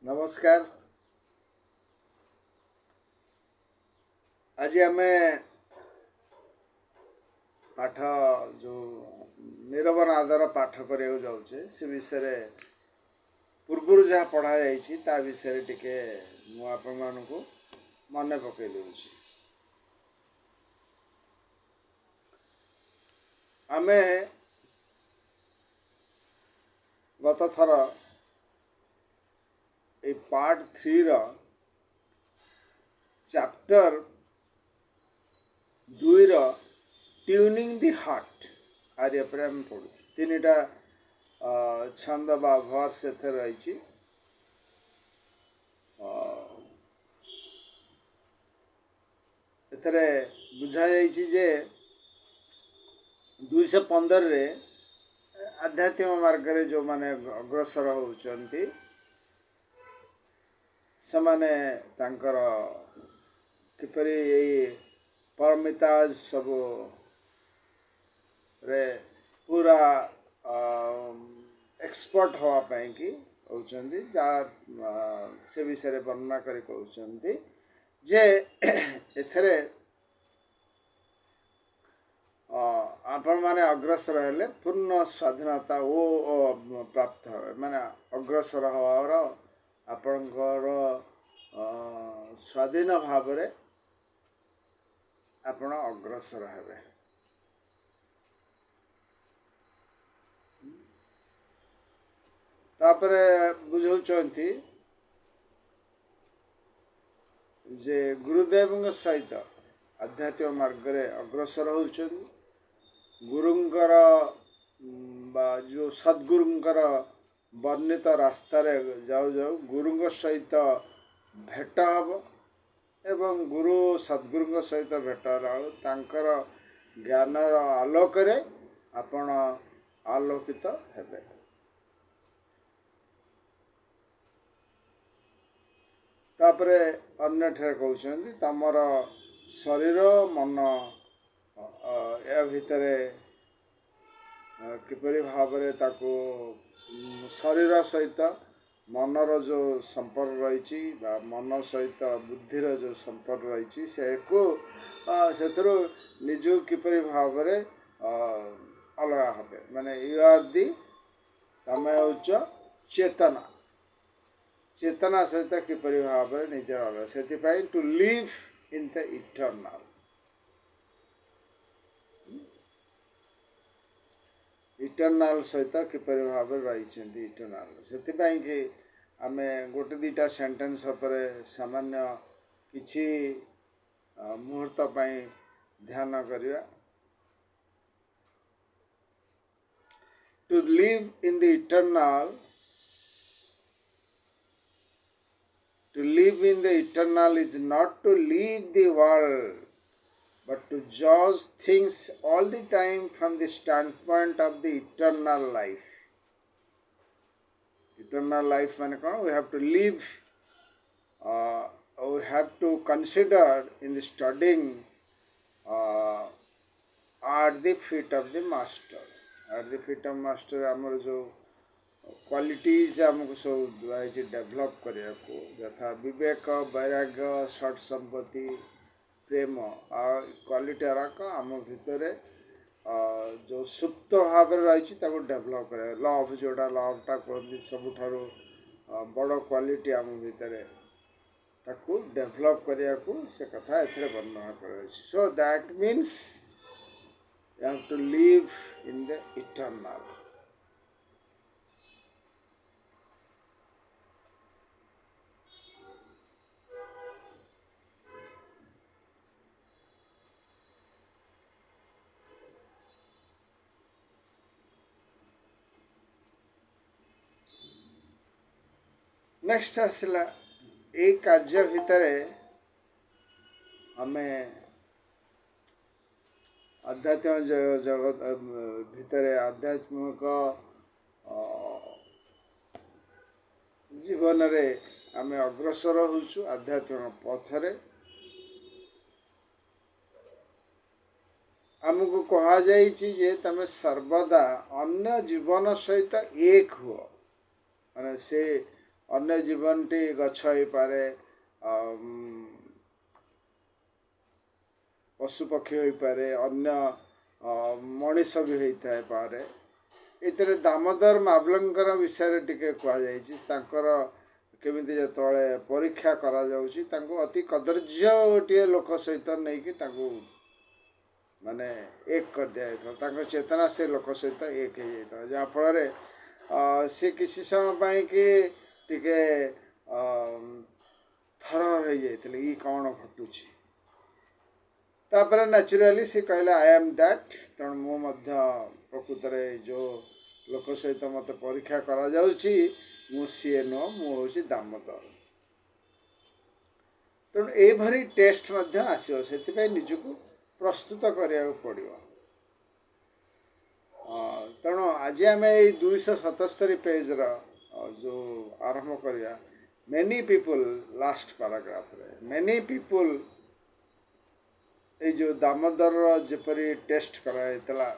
नमस्कार। आज आम पाठ जो निरवनादर पाठ करा जाऊे से विषय पूर्वर जहाँ पढ़ा जा विषय टिके मुझे मन पकई दूँ। आम गत थर ए part 3 chapter 2 tuning the heart आर आम पढ़ू तीन टा छंद बा वर्स रही एथरे बुझा जे 215 रे आध्यात्मिक मार्ग रे जो माने अग्रसर होउचंती समाने तांकर किपरि एई परमिताज सब रे पूरा एक्सपर्ट हवा पाई कि होउचंती जा से विषय वर्णना करी कहउचंती जे एथरे आपण माने अग्रसर हेले पूर्ण स्वाधीनता ओ प्राप्त हे माने अग्रसर हवार आपणकर स्वाधीन भाव रे आपण अग्रसर हेबे। तापरे बुझौचंती जे गुरुदेव सहित आध्यात्मिक मार्ग रे अग्रसर होउचंती गुरुंकर बा जो सद्गुरुंकर वर्णित रास्तार जाऊ जाऊ गुरुंग सहित भेट हम एवं गुरु सद्गुरुंग सहित भेट तांकर ज्ञानर आलोक रे आपण आलोकित हेबे। तापरे अन्य ठे कहउचंती तमर शरीर मन या भितरे किपरि भाव रे ताको शरीर सहित मनर जो संपर्क रही मन सहित बुद्धिर जो संपर्क रही से को सेथरो निजु किपरि भाव रे अलगा हबे माने यू आर दी तमे उच्च चेतना चेतना सहित किपरि भाव रे निजर अलग से to live in the eternal eternal सहित किपरि भाव रही इटर्नल से कि आम गोटे दीटा सेंटेंस सामान्य किछि मुहूर्त ध्यान करिया। To live in the eternal to live in the eternal is not to leave the world but to judge things all the time from the standpoint of the eternal life. Eternal life means we have to live, we have to consider in the studying at the feet of the master. At the feet of master आमर जो qualities आमको सब develop करने को यथा विवेक वैराग्य सट संपत्ति प्रेम क्वालिटी आराक आम भितर जो सुप्त भाव रही डेभलप कर लव जोड़ा लवटा कहते सब बड़ क्वालिटी आम भितर ताकू डेभलप करने को से कथा ए वर्णना कर। So that means you have to live in the eternal. Next आसला ए कार्य भितर आम आध्यात्मिक जगत भितर आध्यात्मिक जीवन रे आम अग्रसर होचु आध्यात्मिक पथरे आमको कहा जे तमे सर्वदा अन्य जीवन सहित एक हुआ माने से अन्य जीवनटी गछ हो पारे, पशुपक्षी हो पारे, अन्य मनीष भी होता है पारे। इतने दामोदर मावलंकर विषय टिके कहुर केमिति जतले परीक्षा करा जाउची तांको अति कदर्य गोटे लोक सहित नहीं कि माने एक कर दिया जाता, तांको चेतना से लोक सहित एक हो जाता, जहाँफल सी किसी समय पाई कि टिके थर हो जाते ये कौन घटुची। तापर नेचुराली सी कहले आई एम दैट, तेणु मु प्रकृत जो लोक सहित मत परीक्षा करा जाउची मु सीए नुह मु हूँ दामोदर। तेणु ये टेस्ट आसो से निजको प्रस्तुत करा पड़ो। तेणु आज आम 277 पेज जो आरंभ करिया, मेनी पीपुल लास्ट पैराग्राफ रे मेनी पीपुल ये जो दामोदर जपरी टेस्ट करा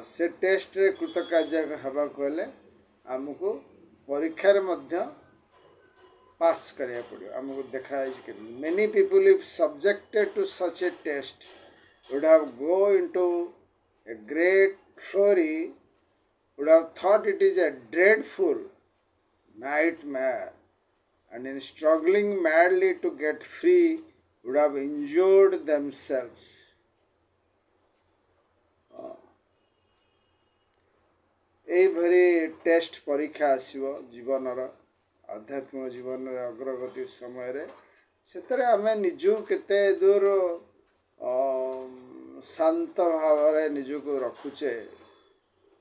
से टेस्ट रे कृतकार्य हवा कहले आमको परीक्षा पास करिया पड़ो। आमको देखा many people if subjected to such a test would have go into a great fury, would have thought it is a dreadful nightmare, and in struggling madly to get free would have injured themselves. भरी test परीक्षा आसो जीवन आध्यात्मिक जीवन अग्रगति समय से आम निजु केते दूर शांत भाव निजको रखुचे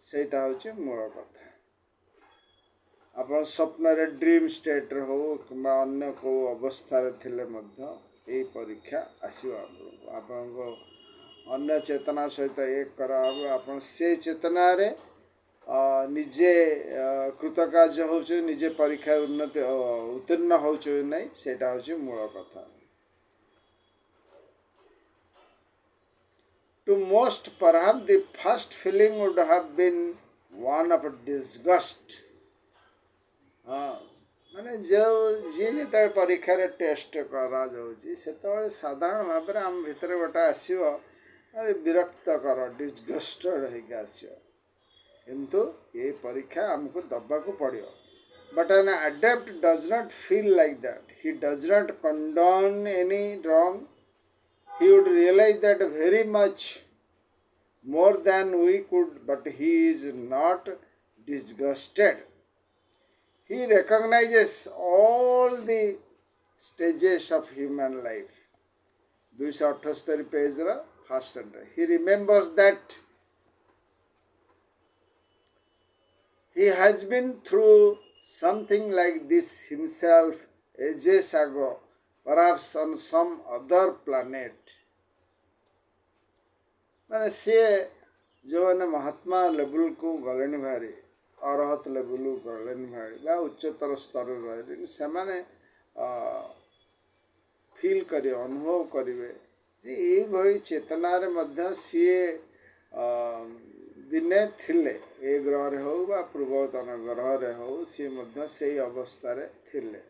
सेटा हूँ मूल कथा। आप स्वप्न ड्रीम स्टेट हो कि अन्य को अवस्था थिले यही परीक्षा आसो आपण अन्य चेतना सहित एक करा आप से चेतना रे निजे कृतकार्य हो निजे परीक्षा उन्नति उत्तीर्ण हो नहीं सेटा हूँ मूल कथा। To most, perhaps the first feeling would have been one of disgust. माने जो जी परीक्षा टेस्ट करा जाउची सेतबेले साधारण भाव में आम भितर गोटे आसो अरे विरक्त कर डिस्गस्टेड होके आसो, किंतु ये परीक्षा आमको दबाको पड़ो। But an adept does not feel like that, he does not condone any wrong, he would realize that very much more than we could, but he is not disgusted. He recognizes all the stages of human life. 278 page first sentence. He remembers that he has been through something like this himself ages ago, perhaps on some other planet. माने सी जो मैंने महात्मा level को गले भारी arhat level गले भारी उच्चतर स्तर रहे से माने फील करें अनुभव करेंगे ये चेतना सी दिने थिले ए ग्रह हो पूर्वतन ग्रह हो सी से अवस्था थिले.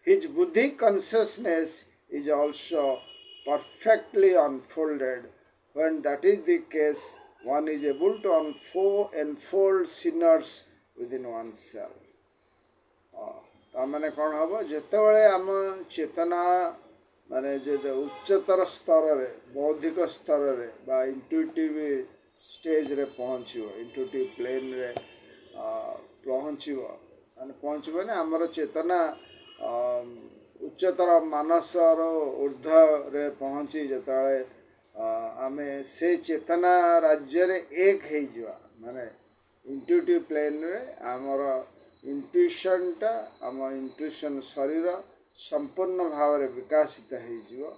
His buddhi consciousness is also perfectly unfolded. When that is the case, one is able to enfold sinners within oneself. तामाने कौन हम जितेबाला आम चेतना माने जो उच्चतर स्तर रे बौद्धिक स्तर रे बा इंट्यूटिव स्टेज रे पहुँचो इंट्यूटिव प्लेन रे पहुँचो माने पहुँचो ने आमर चेतना उच्चतर मानसर ऊर्ध्व रे पहुँची जितेबाला आमे से चेतना राज्य रे एक हो जावा माने इंट्यूटिव प्लेन रे आमर इंट्यूशन टा आम इंट्यूशन शरीर संपूर्ण भाव रे विकसित हो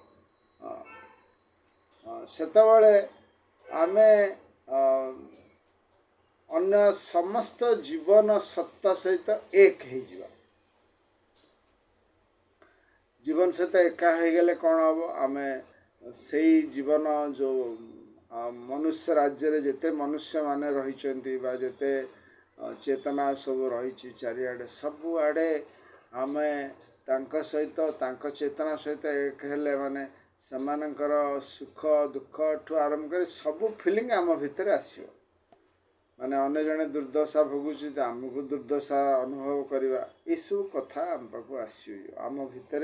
सेतबेले आमे अन्य समस्त जीवन सत्ता सहित एक हो जावा. जीवन सहित एका हो गले कौन हम आमे से जीवन जो मनुष्य राज्य रे जेते मनुष्य माने रही बा जेते चेतना सब रही चारिआडे सबुआडे आमे तांक सहित तांक चेतना सहित एक हेले माने सेमानकर सुख दुख ठू आरंभ कर सब फिलिंग आम भितर आसो माने अन्य जने दुर्दशा भोगुची आमको दुर्दशा अनुभव करवा ये सब कथा आम पाक आम भितर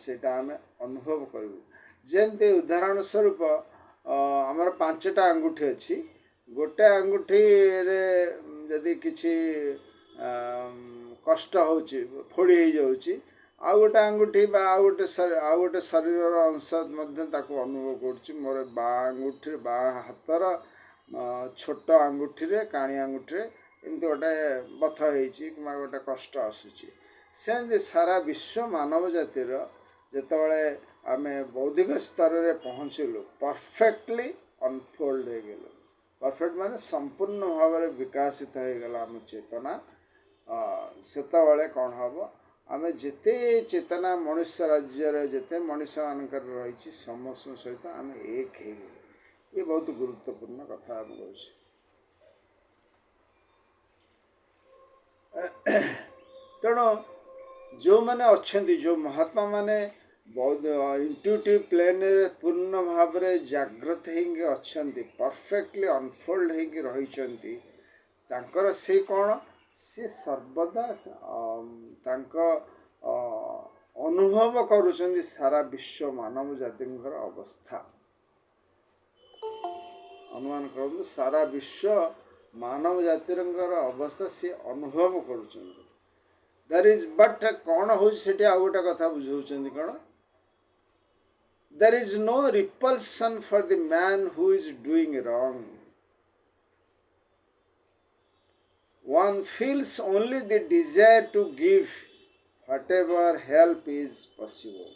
सेटा आम अनुभव करूँ जमती उदाहरण स्वरूप आमर 5टा आंगुठी अच्छी गोटे आंगुठी रे जदि किसी कष्ट होची फोड़ी हो जाऊँगी आउ गोटे आंगुठी बा आउ गोटे शरीर अंश अनुभव कर मोर बा आंगुठी बा हाथर छोट आंगुठी रे काणी आंगुठी रे एमती गोटे बथ हो गोटे कष्ट आसूची सेमती सारा विश्व मानव जातिर जितेबाला आम बौद्धिक स्तर में पहुँचलु परफेक्टली अनफोल्ड हो गलु परफेक्ट माने संपूर्ण भाव में विकासित हो गला आम चेतना सेतबले कौन हम आम जिते चेतना मनुष्य राज्य जिते मनुष्य मानक रही समस्त सहित आम एक हो गए ये बहुत गुरुत्वपूर्ण कथा आम तेणु जो मैंने अच्छा जो महात्मा माने बहुत इंट्यूटिव प्लेन रे पूर्ण भाव में जागृत हो परफेक्टली अनफोल्ड हो रही से कौन सी सर्वदा अनुभव करुँच सारा विश्व मानव जाति अवस्था अनुमान करूँ सारा विश्व मानव जातिर अवस्था सी अनुभव करुँच देयर इज बट कौन हो गोटे कथा बुझाऊँ कौन there is no repulsion for the man who is doing wrong. One feels only the desire to give whatever help is possible.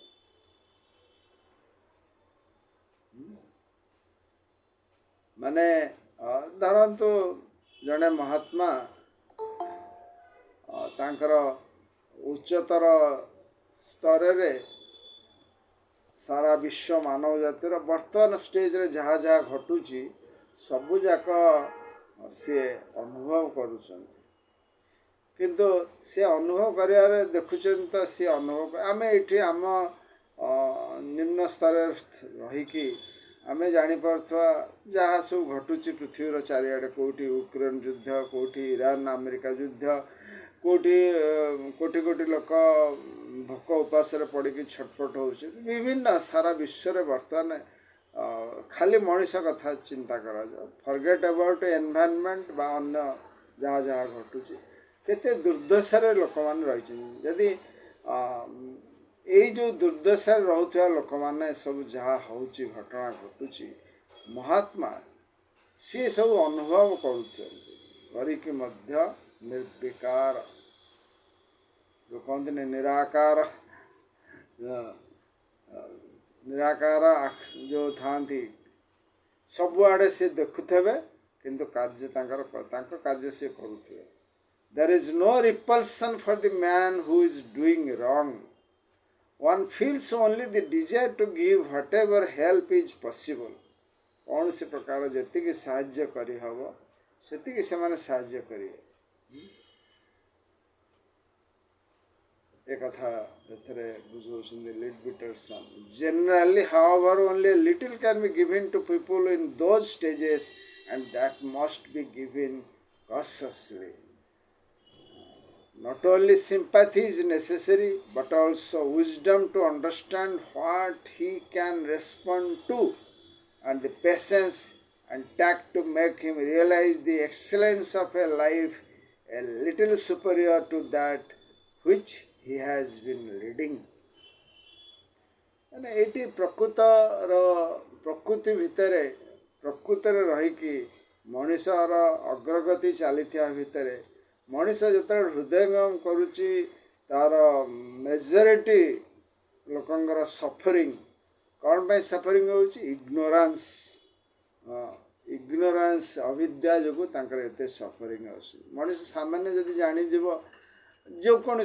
माने धरतु जड़े महात्मा तांकर उच्चतर स्तर रे सारा विश्व मानव जातिर वर्तमान स्टेज रे जहाँ जहाँ घटुची सबुजाक सी अनुभव करुँच किंतु से अनुभव कर देखुं तो सी अनुभव आम ये आम निम्न स्तर रहीकि आम जापारा जहाँ सब घटुची पृथ्वीर चारिआडे कौटी यूक्रेन युद्ध कौटी ईरान अमेरिका युद्ध कौटी कोटी कोटी लोक भोक उपास पड़ छटपट हो विभिन्न सारा विश्व में बर्तमान खाली मनीष कथा चिंता करा फॉरगेट अबाउट एनवायरनमेंट बा अन्य जहाँ जहाँ घटुची केते दुर्दशार लोक मैंने रही जदि यही जो दुर्दशार रोथुवा लोक मैंने सब जहाँ हूँ घटना घटुची महात्मा सी सब अनुभव करिकी निर्विकार जो कहते निराकार निराकार जो था सबुआड़े से देखुथे किंतु कार्य कार्य से करुथे there is no repulsion for the man who is doing wrong one feels only the desire to give whatever help is possible कौन से प्रकार जी साहाय्य करी हबो सेतिकी से माने साहाय्य करिए एक कथा बुझाऊँ लीड बिटर सन generally however only little can be given to people in those stages and that must be given cautiously. Not only sympathy is necessary but also wisdom to understand what he can respond to and the patience and tact to make him realize the excellence of a life a little superior to that which he has been leading. माने eighty प्रकृति भितर रहीकि मनीषर अग्रगति चली भितर मनीष जो हृदयंगम करुच्ची तार majority लोकंर suffering कौन पे suffering हो इग्नोरांस इग्नोरांस अविद्या जो एते सफरिंग मनीष सामान्य जदि जानी जो कौन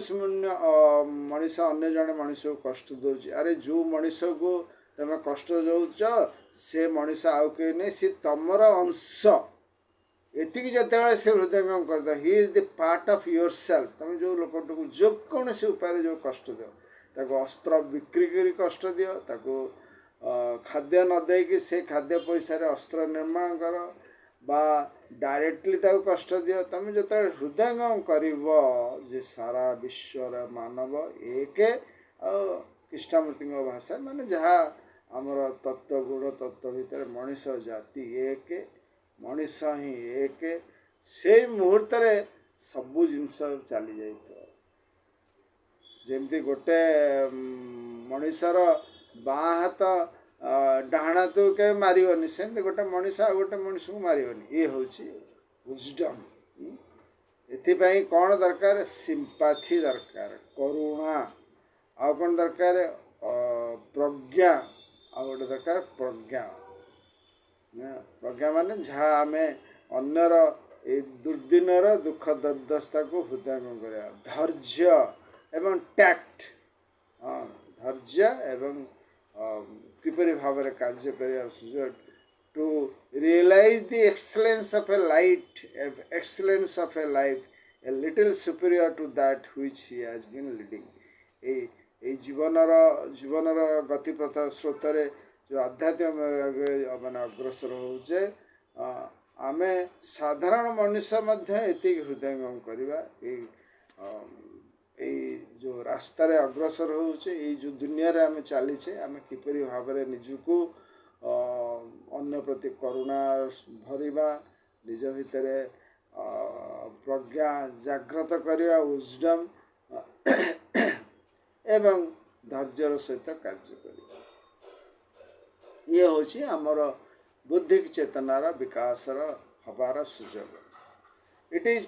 मनीष अन्य जड़े मनीष को कष्ट दौर अरे जो मनीष को तुम कष्ट दौच से मनीष आउ कहीं नहीं सी तुमर अंश ଏତିକି ଯେତେବେଳେ ସେ ହୃଦୟଙ୍ଗମ କରିଦେବ he is the part of your self. ତୁମେ ଯେଉଁ ଲୋକଟାକୁ ଯେକୌଣସି ଉପାୟରେ ଯେଉଁ କଷ୍ଟ ଦିଅ, ତାକୁ ଅସ୍ତ୍ର ବିକ୍ରି କରି କଷ୍ଟ ଦିଅ, ତାକୁ ଖାଦ୍ୟ ନ ଦେଇକି ସେ ଖାଦ୍ୟ ପଇସାରେ ଅସ୍ତ୍ର ନିର୍ମାଣ କର ବା ଡାଇରେକ୍ଟଲି ତାକୁ କଷ୍ଟ ଦିଅ, ତୁମେ ଯେତେବେଳେ ହୃଦୟଙ୍ଗମ କରିବ ଯେ ସାରା ବିଶ୍ୱର ମାନବ ଏକ, ଆଉ ଖ୍ରୀଷ୍ଟମୂର୍ତ୍ତିଙ୍କ ଭାଷା ମାନେ ଯାହା ଆମର ତତ୍ତ୍ୱ ଗୁଣ ତତ୍ତ୍ୱ ଭିତରେ ମଣିଷ ଜାତି ଏକ, ମଣିଷ ହିଁ ଏକ, ସେଇ ମୁହୂର୍ତ୍ତରେ ସବୁ ଜିନିଷ ଚାଲି ଯାଇଥିବ। ଯେମିତି ଗୋଟେ ମଣିଷର ବାଁ ହାତ ଡାହାଣ ହାତକୁ କେବେ ମାରିବନି, ସେମିତି ଗୋଟେ ମଣିଷ ଆଉ ଗୋଟେ ମଣିଷକୁ ମାରିବନି। ଇଏ ହେଉଛି ୱିଜଡମ୍। ଏଥିପାଇଁ କ'ଣ ଦରକାର? ସିମ୍ପାଥି ଦରକାର, କରୁଣା, ଆଉ କ'ଣ ଦରକାର? ପ୍ରଜ୍ଞା, ଆଉ ଗୋଟେ ଦରକାର ପ୍ରଜ୍ଞା। ପ୍ରଜ୍ଞା ମାନେ ଯାହା ଆମେ ଅନ୍ୟର ଏଇ ଦୁର୍ଦିନର ଦୁଃଖ ଦୁର୍ଦ୍ଦଶାକୁ ହୃଦୟଙ୍ଗମ କରିବା। ଧୈର୍ଯ୍ୟ ଏବଂ ଟ୍ୟାକ୍ଟ, ଧୈର୍ଯ୍ୟ ଏବଂ କିପରି ଭାବରେ କାର୍ଯ୍ୟ କରିବାର ସୁଯୋଗ, to realise the excellence of a light, excellence of a life a little superior to that which he has been leading. ଏଇ ଜୀବନର ଗତିପଥ ସ୍ରୋତରେ ଯେଉଁ ଆଧ୍ୟାତ୍ମିକ ମାନେ ଅଗ୍ରସର ହେଉଛେ, ଆମେ ସାଧାରଣ ମଣିଷ ମଧ୍ୟ ଏତିକି ହୃଦୟଙ୍ଗମ କରିବା। ଏଇ ଯେଉଁ ରାସ୍ତାରେ ଅଗ୍ରସର ହେଉଛେ, ଏଇ ଯେଉଁ ଦୁନିଆରେ ଆମେ ଚାଲିଛେ, ଆମେ କିପରି ଭାବରେ ନିଜକୁ ଅନ୍ୟ ପ୍ରତି କରୁଣା ଭରିବା, ନିଜ ଭିତରେ ପ୍ରଜ୍ଞା ଜାଗ୍ରତ କରିବା, ୱିଜଡମ୍ ଏବଂ ଧୈର୍ଯ୍ୟର ସହିତ କାର୍ଯ୍ୟ କରିବା। ଇଏ ହେଉଛି ଆମର ବୁଦ୍ଧିକ ଚେତନାର ବିକାଶର ହେବାର ସୁଯୋଗ। It is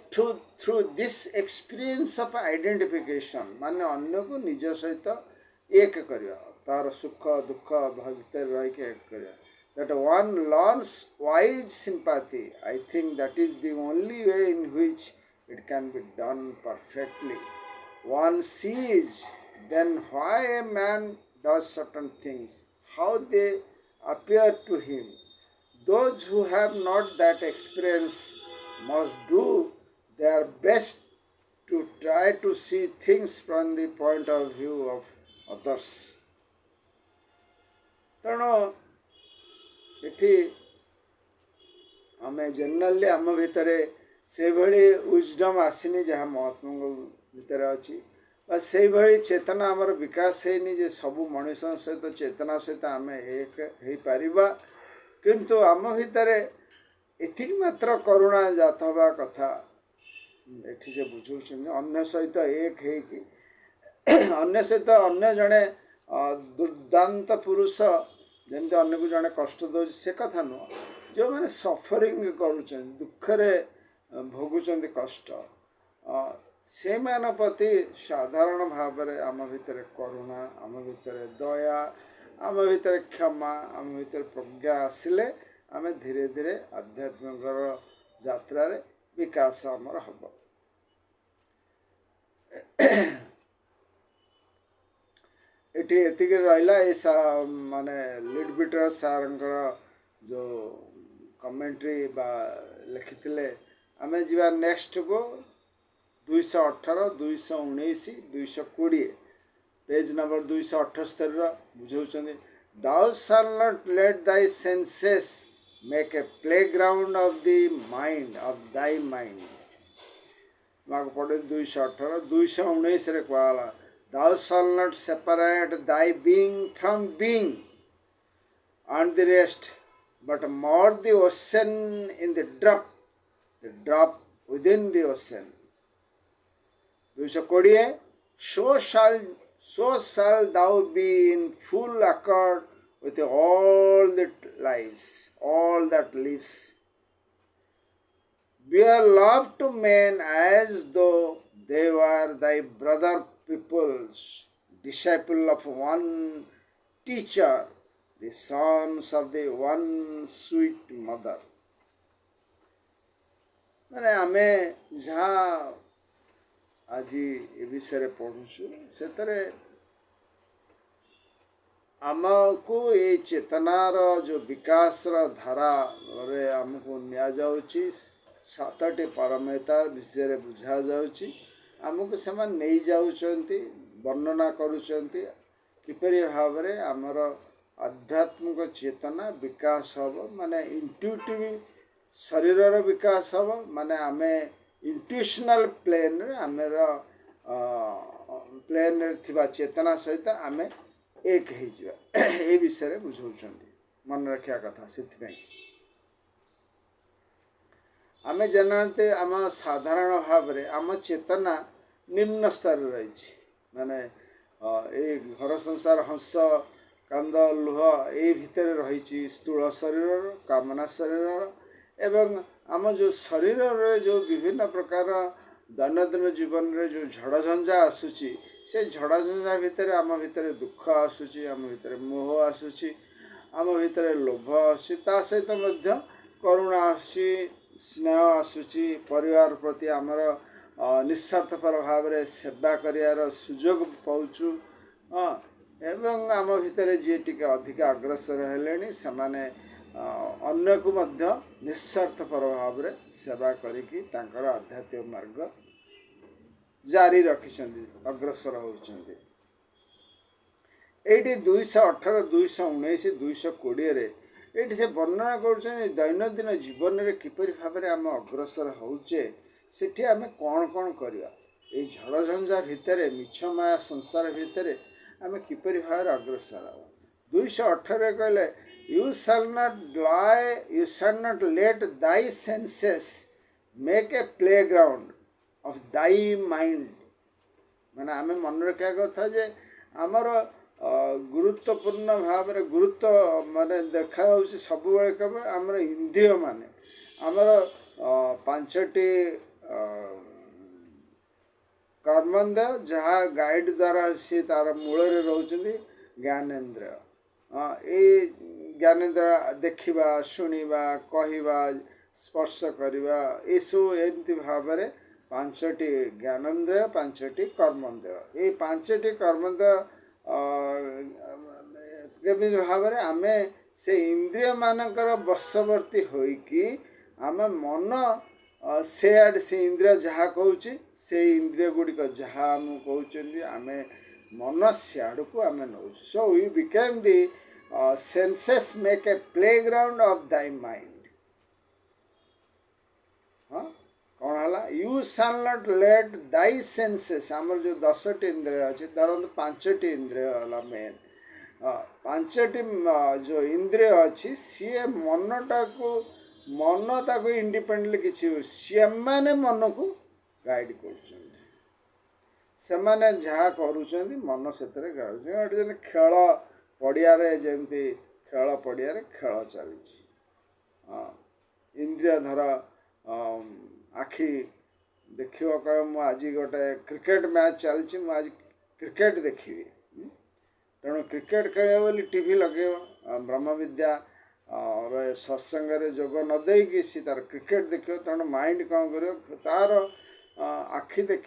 through this experience of identification, ମାନେ ଅନ୍ୟକୁ ନିଜ ସହିତ ଏକ କରିବା, ତାର ସୁଖ ଦୁଃଖ ଭିତରେ ରହିକି ଏକ କରିବା, that one learns wise sympathy. I think that is the only way in which it can be done perfectly. One sees then why a man does certain things, how they appear to him. Those who have not that experience must do their best to try to see things from the point of view of others. ତେଣୁ ଏଠି ଆମେ generally ଆମ ଭିତରେ ସେଭଳି wisdom ଆସିନି ଯାହା ମହାତ୍ମାଙ୍କ ଭିତରେ ଅଛି, ବା ସେଇଭଳି ଚେତନା ଆମର ବିକାଶ ହେଇନି ଯେ ସବୁ ମଣିଷଙ୍କ ସହିତ ଚେତନା ସହିତ ଆମେ ଏକ ହେଇପାରିବା। କିନ୍ତୁ ଆମ ଭିତରେ ଏତିକି ମାତ୍ର କରୁଣା ଜାତ ହେବା କଥା। ଏଠି ସେ ବୁଝଉଛନ୍ତି ଅନ୍ୟ ସହିତ ଏକ ହେଇକି, ଅନ୍ୟ ସହିତ ଅନ୍ୟ ଜଣେ ଦୁର୍ଦାନ୍ତ ପୁରୁଷ ଯେମିତି ଅନ୍ୟକୁ ଜଣେ କଷ୍ଟ ଦେଉଛି ସେ କଥା ନୁହଁ, ଯେଉଁମାନେ ସଫରିଂ କରୁଛନ୍ତି, ଦୁଃଖରେ ଭୋଗୁଛନ୍ତି କଷ୍ଟ, ସେମାନଙ୍କ ପ୍ରତି ସାଧାରଣ ଭାବରେ ଆମ ଭିତରେ କରୁଣା, ଆମ ଭିତରେ ଦୟା, ଆମ ଭିତରେ କ୍ଷମା, ଆମ ଭିତରେ ପ୍ରଜ୍ଞା ଆସିଲେ ଆମେ ଧୀରେ ଧୀରେ ଆଧ୍ୟାତ୍ମିକର ଯାତ୍ରାରେ ବିକାଶ ଆମର ହେବ। ଏଠି ଏତିକି ରହିଲା। ଏ ମାନେ ଲିଡବିଟର ସାର୍ଙ୍କର ଯେଉଁ କମେଣ୍ଟ୍ରି ବା ଲେଖିଥିଲେ। ଆମେ ଯିବା ନେକ୍ସଟକୁ 218, 219, 220 ପେଜ୍ ନମ୍ବର 278ର ବୁଝାଉଛନ୍ତି। Thou shalt not let thy senses make a playground of the mind, of thy mind. ମାକୁ ପଢ଼େ 218, 219ରେ କୁହାଗଲା Thou shalt not separate thy being from being and the rest, but moor the ocean in the drop within the ocean. 220 So shall thou be in full accord with all that lives. Bear love to men as though they were thy brother peoples, disciple of one teacher, the sons of the one sweet mother. ମାନେ ଆମେ ଯାହା ଆଜି ଏ ବିଷୟରେ ପଢ଼ୁଛୁ, ସେଥିରେ ଆମକୁ ଏଇ ଚେତନାର ଯେଉଁ ବିକାଶର ଧାରାରେ ଆମକୁ ନିଆଯାଉଛି, सातटी परमेता विषय बुझा जाउची आमको से नहीं जाउचंती वर्णना करुचंती किपरि भाव रे आमर आध्यात्मिक चेतना विकास हम माने इंट्यूटिव शरीर विकास हम माने आमे इंट्यूशनल प्लेन रे आमेर प्लेन रे थिबा चेतना सहित आमे एक हो जा ए विषय बुझाउचंती मन रखिया कथा से आमे जानते आम साधारण भाव रे आम चेतना निम्न स्तर रही माने ए घर संसार हंस कांद लुह ए भितर रही स्थूल शरीर कामना शरीर एवं आम जो शरीर रे जो विभिन्न प्रकार दैनंदिन जीवन रे जो झड़झंझा आसूची से झड़झंझा भितर आम भितर दुख आसूची आम भितर मोह आसूची आम भितर लोभ आसूची ता सहित मध्य करुणा आसूची स्नेह आसूची परिवार प्रति आमर निस्वार्थपर भाव रे सेवा करियार सुजोग पाउचु एवं आम भितर जी टिके अधिक अग्रसर हेलेनी समाने अन्य को मध्य निस्वार्थपर भाव रे सेवा करिकी तांकर आध्यात्मिक मार्ग जारी रखिछन्ति अग्रसर होउछन्ति एटी 218 219 220 रे एटी से वर्णना करुछन्ति दैनंदिन जीवन रे किपरि भाव रे आम अग्रसर होउचे सेठी आमे कौन कौन करिया ए झड़झंझा भितर मिछ माया संसार भितर आमे किपरि भाव अग्रसर हो 218 कहले you shall not let thy senses make a playground of thy mind माने आमे मन रखा कथा जे आमर गुरुत्वपूर्ण भाव रे गुरुत्व माने देखा होउची सब बेले केवल आमर इंद्रिय माने आमर पांचटी कर्मेंद्र जहाँ गाइड द्वारा सी तार मूल रोचंदी ज्ञानेन्द्रिय ए ज्ञानेन्द्र देखिबा शुणिबा कहिबा स्पर्श करिबा ए सब एमती भाव रे पांचटी ज्ञानेन्द्रिय पांचटी कर्मेंद्रिय ए पांचटी कर्मेंद्रिय केमी भाव रे आमे से इंद्रिय मानकर बशवर्ती होइकी आमे मन से आड़ से इंद्रिय जहाँ कहूँ से इंद्रिय गुड़िक जहाँ आम कहते आमे मन सियाड़ को आम नौ so we became the senses make a playground of thy mind हाँ कौन है you shall not let thy senses आमर जो 10टी इंद्रिय अच्छे धरत 5टी इंद्रिय है मेन 5टी जो इंद्रिय अच्छी सी मनटा को मन ताको इंडिपेंडेंटली किसी सी मैंने मन को गाइड कर सेमाने जहाँ करुँच मन से गाइड खेल पड़िया जमी खेल पड़िया खेल चली इंद्रिय धर आखि देख कह मु आज गोटे क्रिकेट मैच चलती मुझे आज क्रिकेट देखी तेणु क्रिकेट खेल बोली टीवी लगे ब्रह्म विद्या और सत्संग जोग न देकी सी तार क्रिकेट देख तेणु माइंड कौन कर तार आखि देख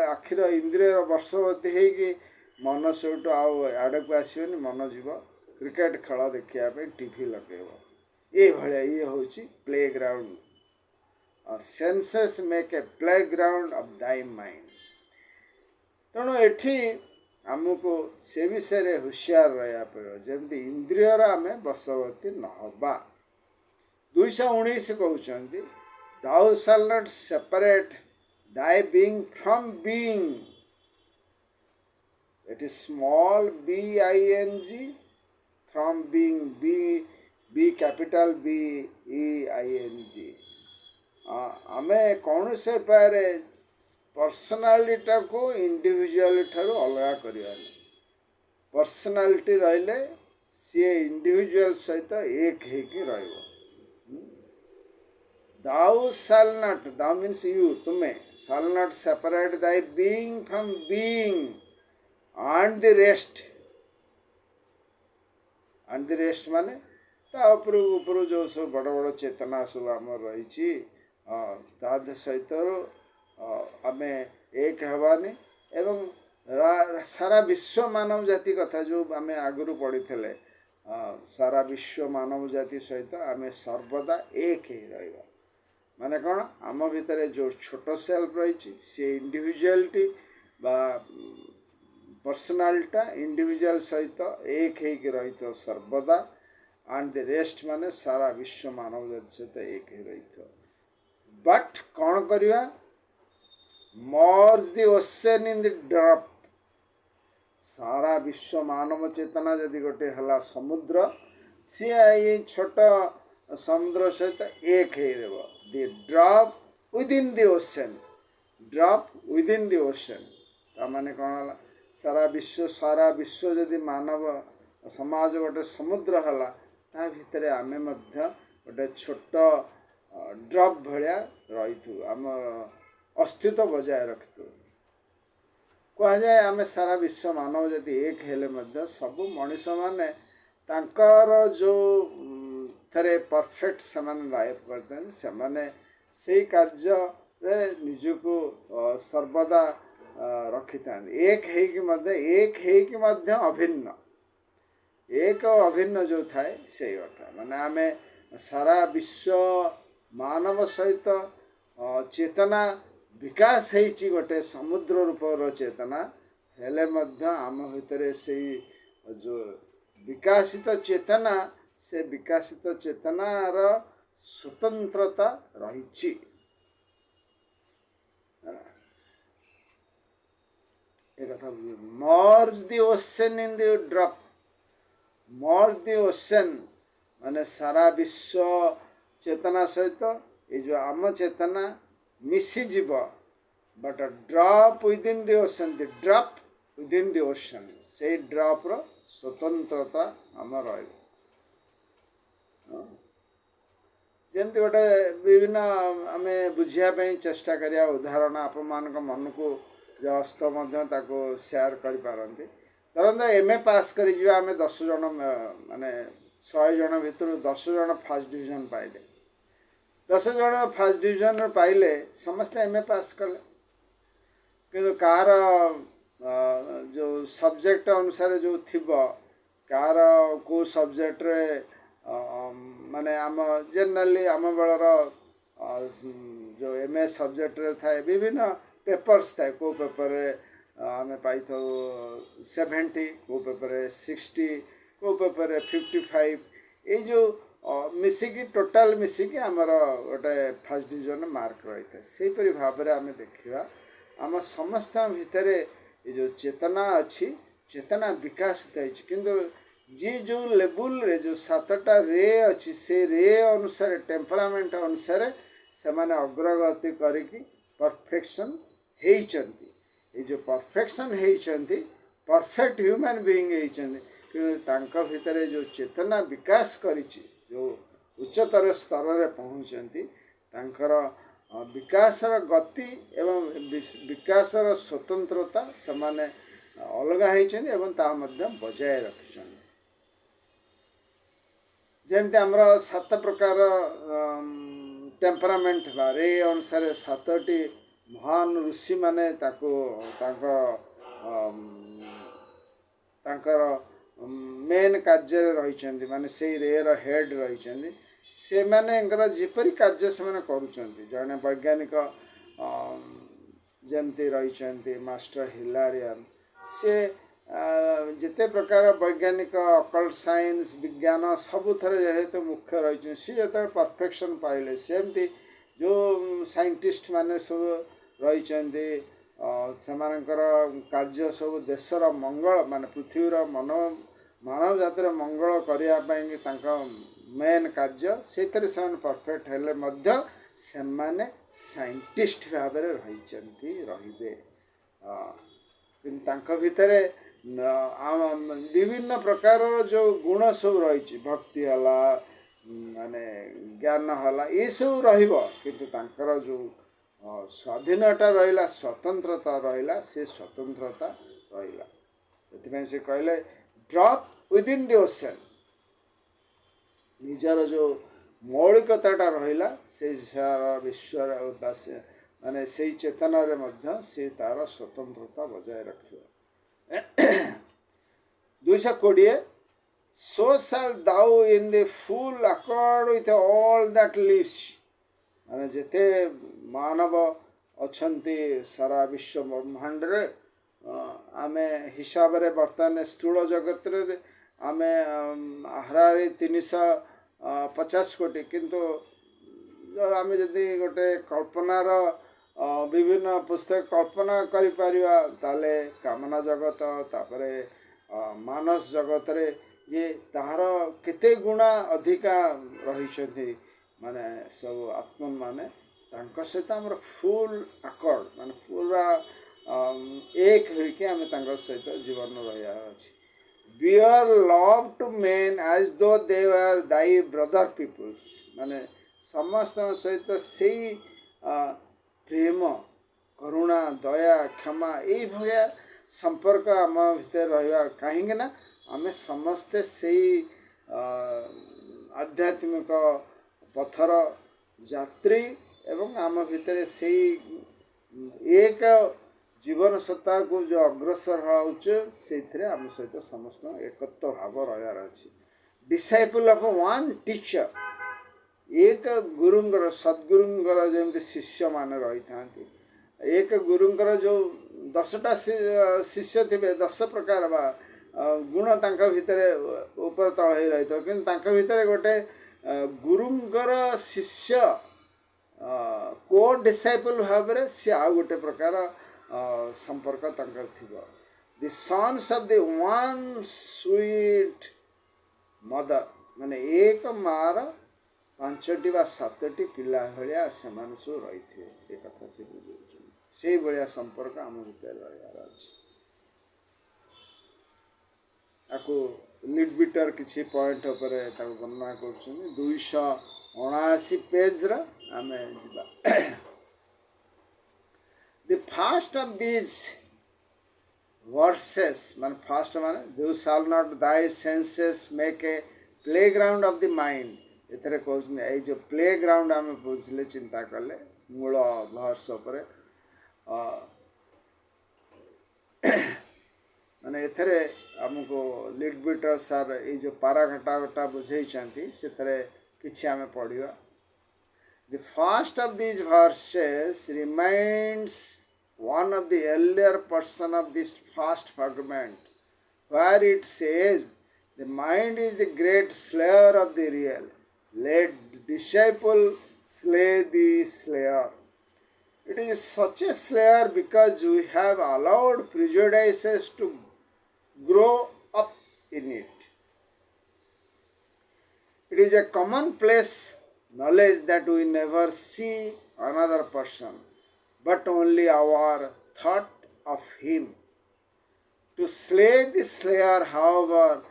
आखिर इंद्रिय वर्षवती होगी मन से आड़ को आसोनी मन जीव क्रिकेट खेल देखापी टीवी लगे ये भाया ये हूँ play ground senses make a play ground of thy mind तेणु एठी आमको से विषय हुशियार रहा पड़ो जमी इंद्रियर आम बशवर्ती नहबा 219 कहते thou shall not separate thy being from being it is small BING from being B capital BEING आमे कौन से पारे पर्सनालीटा को इंडिविजुअल ठारू अलग करिया पर्सनालीटी रहिले सी इंडिविजुअल सहित एक हेकी रहिबो thou shall not thou means you तुम्हें shall not separate thy being from being and the rest माने ता ऊपर जो सब बड़ बड़ चेतना सब आम रही ताद सहित आम एक हवानी एवं सारा विश्व मानव जाति कथा जो आम आगु पढ़ी सारा विश्व मानव जाति सहित आम सर्वदा एक ही रहिबा माने कौन आम भितर जो छोट सेल्फ रही सी इंडिविजुअलिटी बा पर्सनालिटा इंडिविजुअल सहित एक रही तो सर्वदा एंड द रेस्ट माने सारा विश्व मानव जाति सहित एक रही तो बट कौन करवा merge the ocean in the drop सारा विश्व मानव चेतना जदि गोटे हला समुद्र सी ये छोट समुद्र सहित एक the drop within the ocean drop within the ocean ताने कौन है सारा विश्व जदि मानव समाज गोटे समुद्र हला ता भितर आमे मध्य गोटे छोट ड्रॉप भलिया रही आम अस्तित्व बजाय रखितु कह जाए आमे सारा विश्व मानव जदि एक हेले मध्य सबु मनीष माने तांकर जो थरे परफेक्ट समान लाइफ करते हैं से से कार्य रे निजको सर्वदा रखि था एक मध्य अभिन्न एक अभिन्न जो थाए से अर्थ माने आमे सारा विश्व मानव सहित चेतना विकास होइछि गोटे समुद्र रूपर चेतना हेले मध्य आम भितर से जो विकासित चेतना से विकासित चेतनार स्वतंत्रता रही merge the ocean in the drop merge the ocean माने सारा विश्व चेतना सहित ये जो आम चेतना मिसी जीव but drop within the ocean the drop within the ocean से ड्रॉप रो स्वतंत्रता आम रही जमती गोटे विभिन्न आम बुझापी चेष्टा करिया उदाहरण आप मन को जस्त सेयार करें धरत एम ए पास कर आम 10 जन माने 100 जन भितर 10 जन फर्स्ट डिविजन पाइले 10 जन फर्स्ट डिविजन पाइले समस्ते एम ए पास कले कि कार जो सब्जेक्ट अनुसार जो थी कार को सब्जेक्ट रे माने आम जनरली आम बेलर जो एम ए सब्जेक्ट रे थाए विभिन्न पेपर्स थाए को पेपर आम पाई था 70 को पेपर 60 को पेपर 55 ये जो मिसिकी टोटाल मिसिकी आमर गोटे फर्स्ट डिविजन मार्क रही है सेपरी भाव में आम देखा आम समस्त भितर ये जो चेतना अच्छी चेतना विकासित होती किंतु जी जो लेवल रे जो 7टा रे अच्छी से रे अनुसार टेम्परामेंट अनुसार से माने अग्रगति करिकी परफेक्शन हेइचंती ये जो परफेक्शन हेइचंती परफेक्ट ह्यूमन बीइंग हेइचंती कि तांका भितर जो चेतना विकास करिछि जो उच्चतर स्तर रे पहुंचंती तांकर विकासर गति एवं विकासर स्वतंत्रता से माने अलगा हेइचंती एवं ता मध्य बजाय रखिछंती जमती आमर 7 प्रकार टेम्परामेंट रे अनुसार 7टी महान ऋषि माने तांकर मेन कार्य रही माने से रे रो हेड रही से माने जेपरी कार्य से माने करूछंती जने वैज्ञानिक जमती रही मास्टर हिलारियन से जिते प्रकार वैज्ञानिक अकल्ट साइंस विज्ञान सबुथर जेहेतु मुख्य रही सी जो परफेक्शन पाइले सेमती जो साइंटिस्ट माने सब रही कार्य सब देशर मंगल माने पृथ्वीर मानव जातिर मंगल करने मेन कार्य से परफेक्ट हेले मध्य से माने साइंटिस्ट भाव रही भितर विभिन्न प्रकार जो गुण सब रही भक्ति हला माने ज्ञान हला ये सब किंतु तांकर जो स्वाधीनता रहिला स्वतंत्रता रहिला से स्वतंत्रता रहिला से कहले ड्रॉप विदिन द ओशन निजर जो मौलिकताटा रहिला से सारा विश्व माने से चेतना रे मध्य से तार स्वतंत्रता बजाय रखियो 220 so shall thou in the full accord with all that lives ମାନେ ଯେତେ ମାନବ ଅଛନ୍ତି ସାରା ବିଶ୍ୱ ବ୍ରହ୍ମାଣ୍ଡରେ ଆମେ ହିସାବରେ ବର୍ତ୍ତମାନ ସ୍ଥୂଳ ଜଗତରେ ଆମେ ହାରାହାରି 350 କୋଟି, କିନ୍ତୁ ଆମେ ଯଦି ଗୋଟେ କଳ୍ପନାର ବିଭିନ୍ନ ପୁସ୍ତକ କଳ୍ପନା କରିପାରିବା ତାହେଲେ କାମନା ଜଗତ ତାପରେ ମାନସ ଜଗତରେ ଯେ ତାହାର କେତେ ଗୁଣା ଅଧିକା ରହିଛନ୍ତି ମାନେ ସବୁ ଆତ୍ମା ମାନେ ତାଙ୍କ ସହିତ ଆମର ଫୁଲ୍ ଆକର୍ଡ ମାନେ ପୁରା ଏକ ହେଇକି ଆମେ ତାଙ୍କ ସହିତ ଜୀବନ ରହିବାର ଅଛି। We are loved to men as though they were thy brother peoples ମାନେ ସମସ୍ତଙ୍କ ସହିତ ସେଇ ପ୍ରେମ କରୁଣା ଦୟା କ୍ଷମା ଏଇଭଳିଆ ସମ୍ପର୍କ ଆମ ଭିତରେ ରହିବା, କାହିଁକି ନା ଆମେ ସମସ୍ତେ ସେଇ ଆଧ୍ୟାତ୍ମିକ ପଥର ଯାତ୍ରୀ ଏବଂ ଆମ ଭିତରେ ସେଇ ଏକ ଜୀବନ ସତ୍ତାକୁ ଯେଉଁ ଅଗ୍ରସର ହେଉଛୁ ସେଇଥିରେ ଆମ ସହିତ ସମସ୍ତ ଏକତ୍ୱ ଭାବ ରହିବାର ଅଛି। ଡିସାଇପଲ୍ ଅଫ୍ ୱାନ୍ ଟିଚର, ଏକ ଗୁରୁଙ୍କର ସଦ୍ଗୁରୁଙ୍କର ଯେମିତି ଶିଷ୍ୟମାନେ ରହିଥାନ୍ତି, ଏକ ଗୁରୁଙ୍କର ଯେଉଁ 10ଟା ଶିଷ୍ୟ ଥିବେ 10 ପ୍ରକାର ବା ଗୁଣ ତାଙ୍କ ଭିତରେ ଉପର ତଳ ହେଇ ରହିଥିବ, କିନ୍ତୁ ତାଙ୍କ ଭିତରେ ଗୋଟେ ଗୁରୁଙ୍କର ଶିଷ୍ୟ କୋ ଡିସାଇପଲ୍ ଭାବରେ ସିଏ ଆଉ ଗୋଟେ ପ୍ରକାର ସମ୍ପର୍କ ତାଙ୍କର ଥିବ। The sons of the one sweet mother ମାନେ ଏକ ମାର 5ଟି ବା 7ଟି ପିଲା ଭଳିଆ ସେମାନେ ସବୁ ରହିଥିବେ, ଏ କଥା ସେ ବୁଝାଉଛନ୍ତି। ସେଇଭଳିଆ ସମ୍ପର୍କ ଆମ ଭିତରେ ରହିବାର ଅଛି। ତାକୁ ଲିଡବିଟର କିଛି ପଏଣ୍ଟ ଉପରେ ତାକୁ ବର୍ଣ୍ଣନା କରୁଛନ୍ତି। 279 ପେଜ୍ର ଆମେ ଯିବା। ଦି ଫାଷ୍ଟ ଅଫ୍ ଦିଜ୍ verses ମାନେ ଫାଷ୍ଟ ମାନେ thou shall not thy senses make a playground of the mind, ଏଥିରେ କହୁଛନ୍ତି ଏଇ ଯେଉଁ ପ୍ଲେ ଗ୍ରାଉଣ୍ଡ ଆମେ ବୁଝିଲେ ଚିନ୍ତା କଲେ ମୂଳ ଭର୍ସ ଉପରେ ମାନେ ଏଥିରେ ଆମକୁ ଲିଡବିଟର ସାର୍ ଏଇ ଯେଉଁ ପାରାଘଟା ବୁଝେଇଛନ୍ତି ସେଥିରେ କିଛି ଆମେ ପଢ଼ିବା। The first of these verses reminds one of the earlier portion of this first fragment, where it says, the mind is the great slayer of the real. Let the disciple slay the slayer. It is such a slayer because we have allowed prejudices to grow up in it. It is a commonplace knowledge that we never see another person, but only our thought of him. To slay the slayer, however,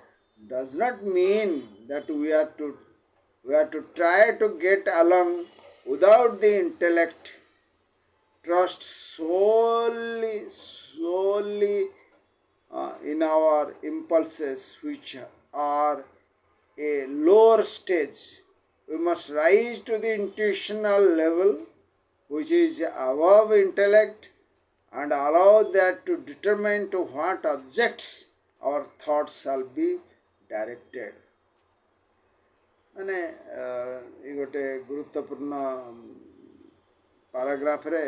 does not mean that we are to try to get along without the intellect. Trust solely in our impulses, which are a lower stage. We must rise to the intuitional level, which is above intellect, and allow that to determine to what objects our thoughts shall be directed. ମାନେ ଏ ଗୋଟେ ଗୁରୁତ୍ୱପୂର୍ଣ୍ଣ ପାରାଗ୍ରାଫରେ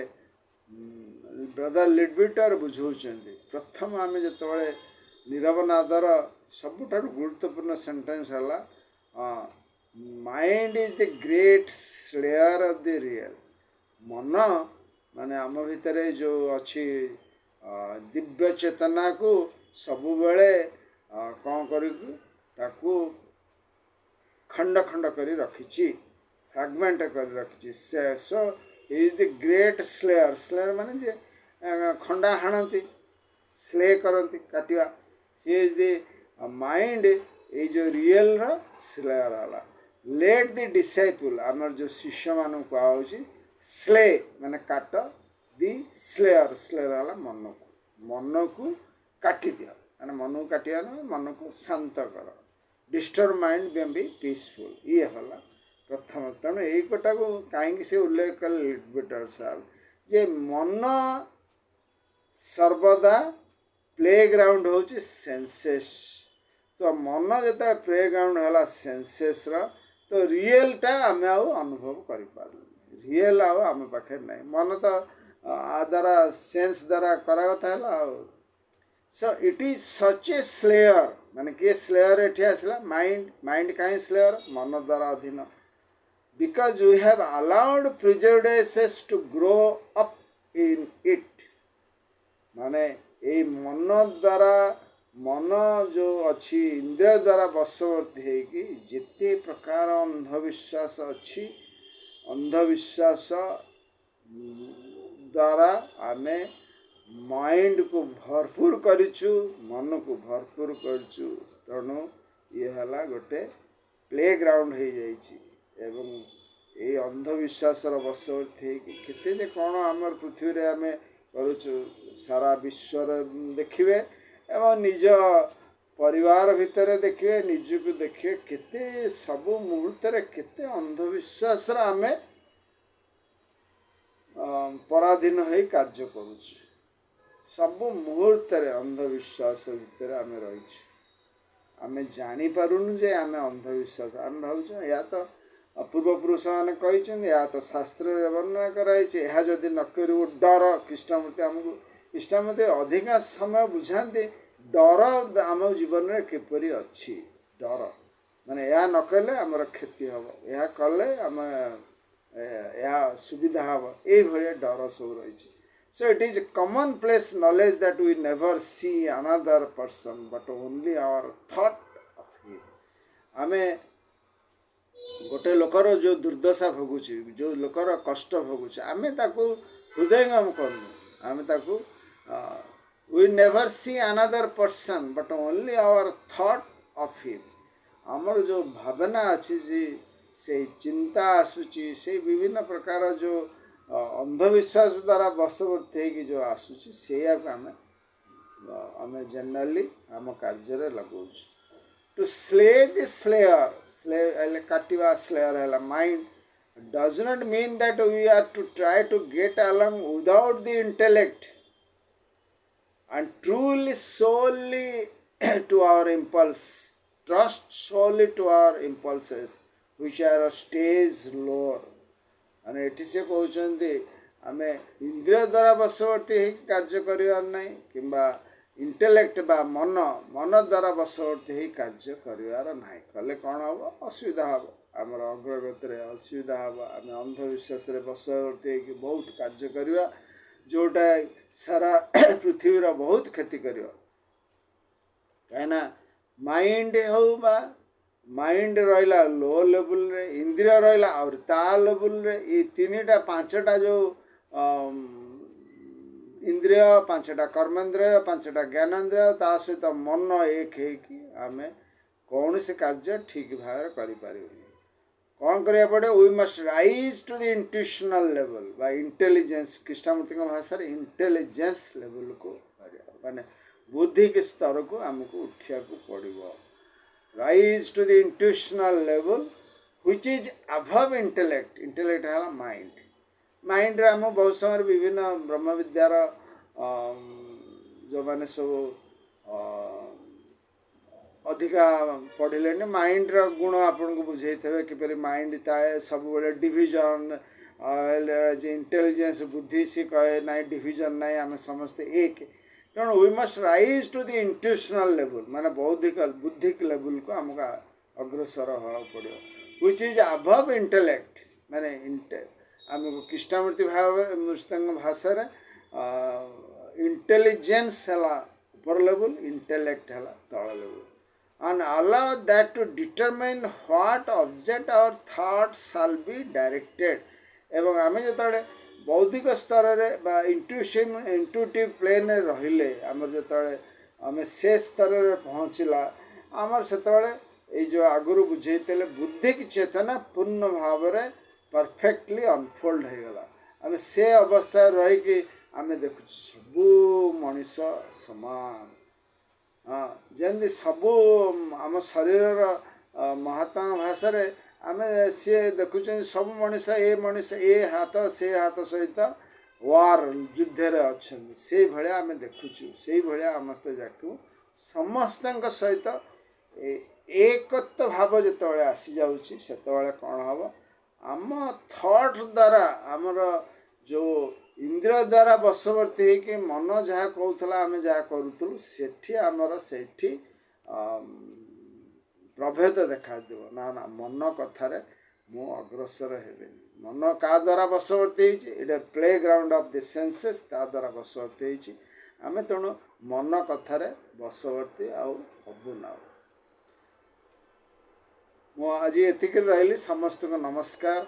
brother ଲିଡବିଟର ବୁଝାଉଛନ୍ତି। ପ୍ରଥମ ଆମେ ଯେତେବେଳେ ନିରବନାଦର ସବୁଠାରୁ ଗୁରୁତ୍ୱପୂର୍ଣ୍ଣ sentence ହେଲା mind is the great slayer of the real. ମନ ମାନେ ଆମ ଭିତରେ ଯେଉଁ ଅଛି ଦିବ୍ୟ ଚେତନାକୁ ସବୁବେଳେ କ'ଣ କରିକି ତାକୁ ଖଣ୍ଡ ଖଣ୍ଡ କରି ରଖିଛି, ଫ୍ରାଗମେଣ୍ଟ କରି ରଖିଛି। So is the great slayer. Slayer ମାନେ ଯେ ଖଣ୍ଡା ହାଣନ୍ତି, ସ୍ଲେ କରନ୍ତି, କାଟିବା। ସିଏ ଇଜ୍ ଦି ମାଇଣ୍ଡ, ଏଇ ଯେଉଁ ରିଏଲ୍ର ସ୍ଲେୟର ହେଲା। ଲେଟ୍ ଦି ଡିସାଇପୁଲ୍, ଆମର ଯେଉଁ ଶିଷ୍ୟମାନଙ୍କୁ କୁହାହେଉଛି ସ୍ଲେ ମାନେ କାଟ, ଦି ସ୍ଲେୟର, ସ୍ଲେୟର ହେଲା ମନକୁ। ମନକୁ କାଟିଦିଅ, ମାନେ ମନକୁ କାଟିବା ନୁହେଁ, ମନକୁ ଶାନ୍ତ କର। ଡିଷ୍ଟର୍ବ ମାଇଣ୍ଡ ମେ ବି ପିସଫୁଲ୍, ଇଏ ହେଲା ପ୍ରଥମ। ତେଣୁ ଏଇ କଥାକୁ କାହିଁକି ସେ ଉଲ୍ଲେଖ କଲେ ଲିଡବିଟର ସାର୍, ଯେ ମନ ସର୍ବଦା ପ୍ଲେ ଗ୍ରାଉଣ୍ଡ ହେଉଛି ସେନ୍ସେସ୍। ତ ମନ ଯେତେବେଳେ ପ୍ଲେ ଗ୍ରାଉଣ୍ଡ ହେଲା ସେନ୍ସେସ୍ର, ତ ରିଏଲ୍ଟା ଆମେ ଆଉ ଅନୁଭବ କରିପାରୁନି। रियल आउ आम पाखे ना मन तो द्वारा सेंस द्वारा कराकथा है सो it is such A slayer माने किए स्लेयर एठी आसला माइंड माइंड कहीं स्लेयर मन द्वारा अधीन because we have allowed prejudices to grow up in it माने ए मन द्वारा मन जो अच्छी इंद्रिय द्वारा बशवर्ती है जिते प्रकार अंधविश्वास अच्छी अंधविश्वास द्वारा आमे माइंड को भरपूर करिछु मन को भरपूर करिछु तेणु ये हला गोटे प्ले ग्राउंड हो जाइछि एवं ये अंधविश्वास बशवर्ती है केते जे कौन आम पृथ्वी रे आमे करुछु सारा विश्व देखिए एवं निज परिवार भितर देखिए निज को देखिए केते सब मुहूर्त केते अंधविश्वास आमे पराधीन हो कार्य करुछु सब मुहूर्त अंधविश्वास भितर आमे रही आमे जानी पारुनु जे आमे अंधविश्वास आमे भावुछु या तो पूर्वपुरुष मैंने कही या तो शास्त्र वर्णना कराई जदि न करू डर कृष्णमूर्ति आमको कृष्णमूर्ति अधिकांश समय बुझाते डर आम जीवन में किपरि अच्छी डर माने या न कले आमर क्षति हम या कले आम या सुविधा हम ये डर सब रही so it is commonplace knowledge that we never see another person but only our thought of him आमे गोटे लोकर जो दुर्दशा भोगुची जो लोकर कष्ट भोगुची आमे ताकू हृदयंगम करनु आमे ताकू we never see another person but only our thought of him आमर जो भावना अच्छी जी से चिंता आसूची से विभिन्न प्रकार जो अंधविश्वास द्वारा बशवर्ती है जो आसूची से आमे जनरली आम कार्य लगाऊँ to slay the slayer slay kativa slayer hela mind does not mean that we are to try to get along without the intellect and truly solely to our impulse trust solely to our impulses which are a stage lower and it is a कहते आम इंद्रिय द्वारा बशवर्ती कार्य करिवार नहीं किंबा intellect बा मन मन द्वारा बशवर्ती ही कार्य करिवार नाही कले कौन हम असुविधा हम आमर अग्रगति असुविधा हम आम अंधविश्वास बशवर्ती हो बहुत कार्य करवा जोटा सारा पृथ्वीर बहुत क्षति कर कहीं माइंड हो माइंड रहा लो लेवल रे इंद्रिय रहा और ता लेवल रे ये तीनटा पांचटा जो इंद्रिय पांचटा कर्मेन्द्रिय पांचटा ज्ञानेन्द्रिय ता सहित मन एक आम कौन से कार्य ठीक भाव करें कौन करा पड़े we must rise to the intuitional level बा इंटेलिजेंस कृष्णमूर्ति भाषा इंटेलिजेंस लेवल को माने बुद्धि के स्तर को आमको उठा पड़ो rise to the intuitional level which is above intellect intellect है माइंड माइंड रे आम बहुत समय विभिन्न ब्रह्म विद्यार जो मैंने सब अधिका पढ़ले माइंड रो गुण आपन को बुझे थे किपरि माइंड थाए सब बड़े डिविजन इंटेलिजेंस बुद्धि सी कहे ना डिविजन ना आम समस्ते एक तेणु we must rise to the intuitional level माने बौद्धिक बुद्धिक लेवल को आमको अग्रसर हवा पड़ो व्हिच इज अबव इंटेलेक्ट माने आमको कृष्णमूर्ति भाषा इंटेलिजेंस है ऊपर लेवल इंटेलेक्ट है तल level and allow that to determine what object और थॉट शैल बी डायरेक्टेड एवं आम जो बौद्धिक स्तर में इंट्यूटिव प्लेन रहिले आम जो आम से स्तर में पहुँचला आमर से जो आगुरी बुझे बुद्धिक चेतना पूर्ण भाव में परफेक्टली अनफोल्ड हो गला आम से अवस्था रही आम देखु सबू मनीष समान हाँ जमी सबू आम शरीर महात्मा भाषा आम सी देखुं सब मनीष ए हाथ से हाथ सहित वार युद्ध अच्छा से भाया आम देखुचु से भाया समस्ते जाकू समस्त सहित एकत्व भाव जो आसी जाऊँगी से कौन हम आम थॉट द्वारा आमर जो इंद्रिय द्वारा बशवर्ती कि मन जहाँ कहूला आम जहाँ करूँ सेठी आमर सेठी प्रभेद देखा ना ना मन कथार मु अग्रसर हेबेनि मन क्या द्वारा बशवर्ती होता play ground of the senses ता द्वारा बशवर्ती होती आम तेणु मन कथार बशवर्ती आबू ना मु आज एतिक रही समस्त को नमस्कार।